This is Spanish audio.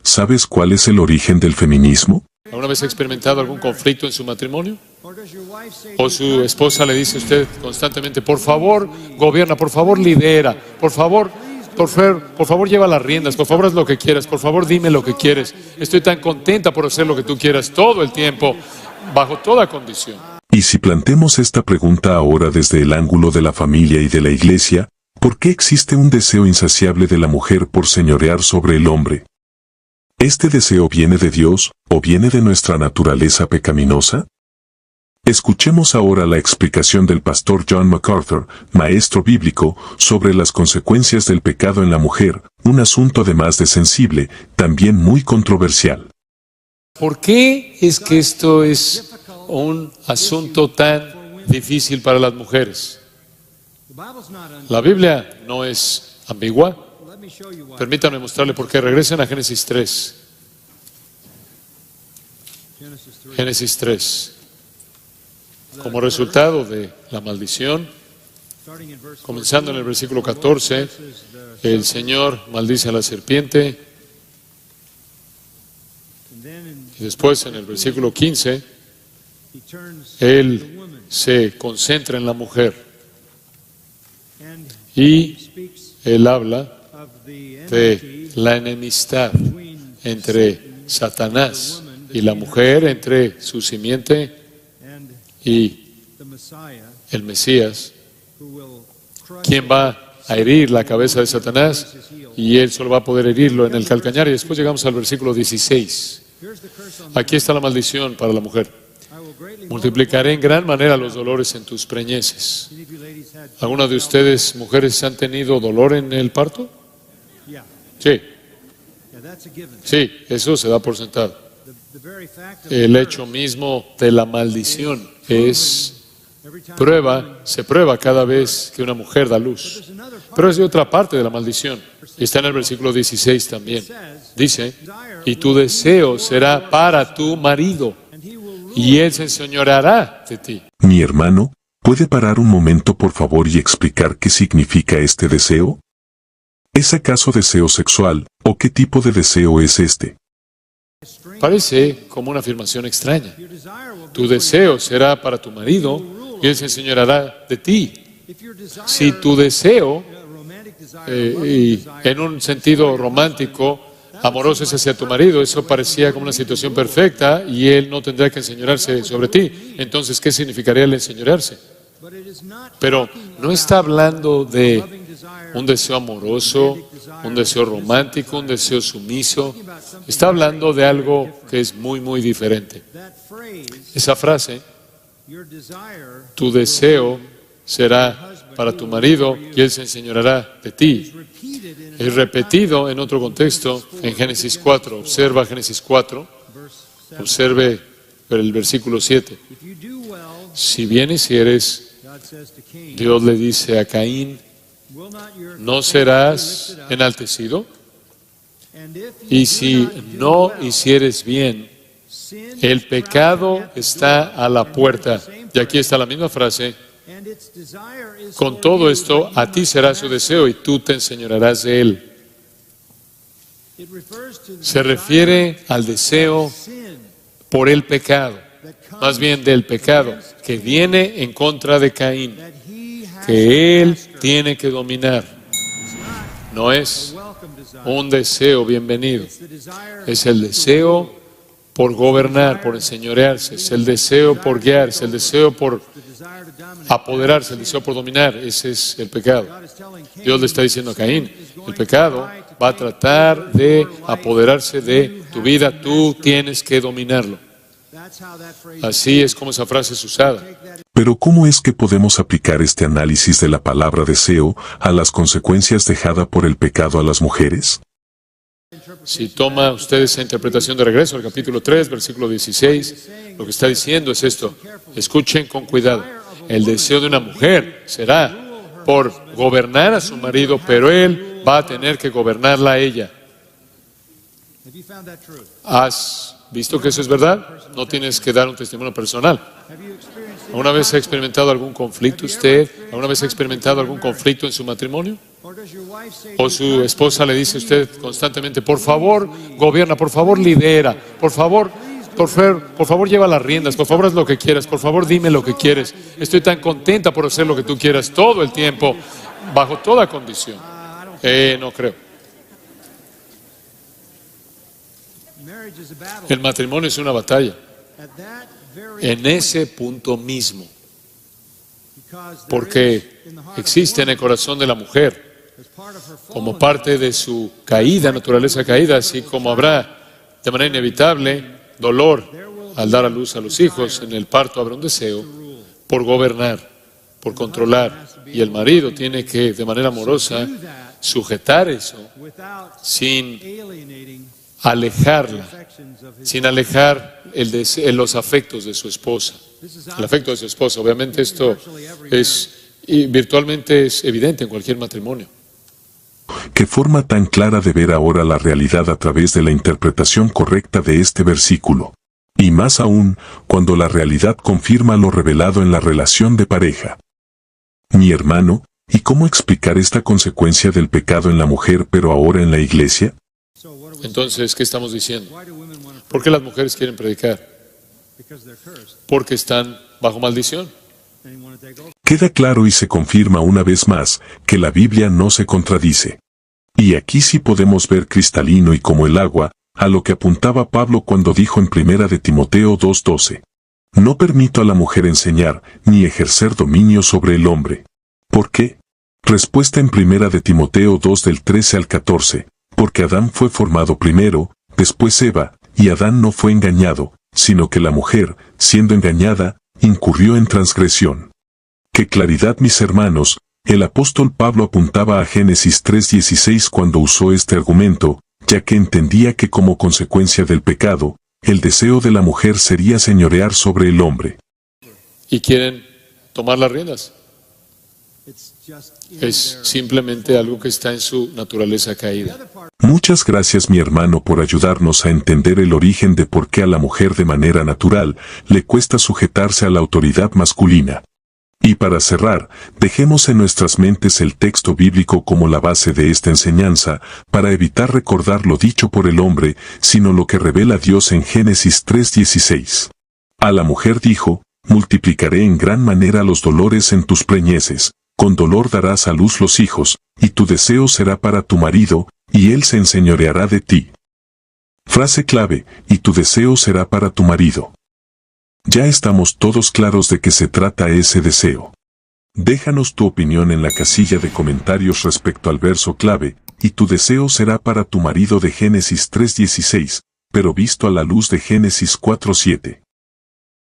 ¿sabes cuál es el origen del feminismo? ¿Alguna vez ha experimentado algún conflicto en su matrimonio? ¿O su esposa le dice a usted constantemente, por favor, gobierna, por favor, lidera, por favor, lleva las riendas, por favor, haz lo que quieras, por favor, dime lo que quieres. Estoy tan contenta por hacer lo que tú quieras todo el tiempo, bajo toda condición. Y si planteamos esta pregunta ahora desde el ángulo de la familia y de la iglesia, ¿por qué existe un deseo insaciable de la mujer por señorear sobre el hombre? ¿Este deseo viene de Dios o viene de nuestra naturaleza pecaminosa? Escuchemos ahora la explicación del pastor John MacArthur, maestro bíblico, sobre las consecuencias del pecado en la mujer, un asunto además de sensible, también muy controversial. ¿Por qué es que esto es un asunto tan difícil para las mujeres? La Biblia no es ambigua. Permítanme mostrarle por qué. Regresen a Génesis 3. Génesis 3. Como resultado de la maldición, comenzando en el versículo 14, el Señor maldice a la serpiente. Y después en el versículo 15, Él se concentra en la mujer. Y Él habla de la enemistad entre Satanás y la mujer, entre su simiente y el Mesías, quien va a herir la cabeza de Satanás, y él solo va a poder herirlo en el calcañar. Y después llegamos al versículo 16. Aquí está la maldición para la mujer. Multiplicaré en gran manera los dolores en tus preñeces. ¿Alguna de ustedes, mujeres, han tenido dolor en el parto? Sí. Sí, eso se da por sentado. El hecho mismo de la maldición se prueba cada vez que una mujer da luz. Pero es de otra parte de la maldición. Y está en el versículo 16 también. Dice, y tu deseo será para tu marido, y él se enseñoreará de ti. Mi hermano, ¿puede parar un momento por favor y explicar qué significa este deseo? ¿Es acaso deseo sexual, o qué tipo de deseo es este? Parece como una afirmación extraña. Tu deseo será para tu marido y él se enseñoreará de ti. Si tu deseo, y en un sentido romántico, amoroso, es hacia tu marido, eso parecía como una situación perfecta y él no tendrá que enseñorearse sobre ti. Entonces, ¿qué significaría el enseñorearse? Pero no está hablando de un deseo amoroso, un deseo romántico, un deseo sumiso. Está hablando de algo que es muy, muy diferente. Esa frase, tu deseo será para tu marido y él se enseñoreará de ti, es repetido en otro contexto en Génesis 4. Observa Génesis 4, observe el versículo 7. Si bien hicieres, Dios le dice a Caín, ¿no serás enaltecido? Y si no hicieres bien, el pecado está a la puerta. Y aquí está la misma frase. Con todo esto, a ti será su deseo y tú te enseñorearás de él. Se refiere al deseo por el pecado, más bien del pecado que viene en contra de Caín, que él tiene que dominar. No es un deseo bienvenido, es el deseo por gobernar, por enseñorearse, es el deseo por guiarse, el deseo por apoderarse, el deseo por dominar. Ese es el pecado. Dios le está diciendo a Caín, el pecado va a tratar de apoderarse de tu vida, tú tienes que dominarlo. Así es como esa frase es usada. Pero ¿cómo es que podemos aplicar este análisis de la palabra deseo a las consecuencias dejadas por el pecado a las mujeres? Si toma usted esa interpretación de regreso al capítulo 3, versículo 16, lo que está diciendo es esto. Escuchen con cuidado. El deseo de una mujer será por gobernar a su marido, pero él va a tener que gobernarla a ella. ¿Has visto que eso es verdad? No tienes que dar un testimonio personal. ¿Alguna vez ha experimentado algún conflicto usted? ¿Alguna vez ha experimentado algún conflicto en su matrimonio? O su esposa le dice a usted constantemente, por favor, gobierna, por favor, lidera, por favor, lleva las riendas, por favor, haz lo que quieras, por favor, dime lo que quieres. Estoy tan contenta por hacer lo que tú quieras todo el tiempo, bajo toda condición. No creo. El matrimonio es una batalla. En ese punto mismo. Porque existe en el corazón de la mujer, como parte de su caída, naturaleza caída, así como habrá de manera inevitable dolor al dar a luz a los hijos, en el parto habrá un deseo por gobernar, por controlar, y el marido tiene que, de manera amorosa, sujetar eso sin alejarla, sin alejar los afectos de su esposa. El afecto de su esposa, obviamente esto virtualmente es evidente en cualquier matrimonio. Qué forma tan clara de ver ahora la realidad a través de la interpretación correcta de este versículo. Y más aún, cuando la realidad confirma lo revelado en la relación de pareja. Mi hermano, ¿y cómo explicar esta consecuencia del pecado en la mujer pero ahora en la iglesia? Entonces, ¿qué estamos diciendo? ¿Por qué las mujeres quieren predicar? Porque están bajo maldición. Queda claro y se confirma una vez más que la Biblia no se contradice. Y aquí sí podemos ver cristalino y como el agua, a lo que apuntaba Pablo cuando dijo en 1 de Timoteo 2:12. No permito a la mujer enseñar ni ejercer dominio sobre el hombre. ¿Por qué? Respuesta en 1 de Timoteo 2 del 13 al 14. Porque Adán fue formado primero, después Eva, y Adán no fue engañado, sino que la mujer, siendo engañada, incurrió en transgresión. ¡Qué claridad, mis hermanos! El apóstol Pablo apuntaba a Génesis 3:16 cuando usó este argumento, ya que entendía que como consecuencia del pecado, el deseo de la mujer sería señorear sobre el hombre. ¿Y quieren tomar las riendas? Es simplemente algo que está en su naturaleza caída. Muchas gracias, mi hermano, por ayudarnos a entender el origen de por qué a la mujer de manera natural le cuesta sujetarse a la autoridad masculina. Y para cerrar, dejemos en nuestras mentes el texto bíblico como la base de esta enseñanza, para evitar recordar lo dicho por el hombre, sino lo que revela Dios en Génesis 3:16. A la mujer dijo, multiplicaré en gran manera los dolores en tus preñeces, con dolor darás a luz los hijos, y tu deseo será para tu marido, y él se enseñoreará de ti. Frase clave, y tu deseo será para tu marido. Ya estamos todos claros de qué se trata ese deseo. Déjanos tu opinión en la casilla de comentarios respecto al verso clave, y tu deseo será para tu marido de Génesis 3:16, pero visto a la luz de Génesis 4:7.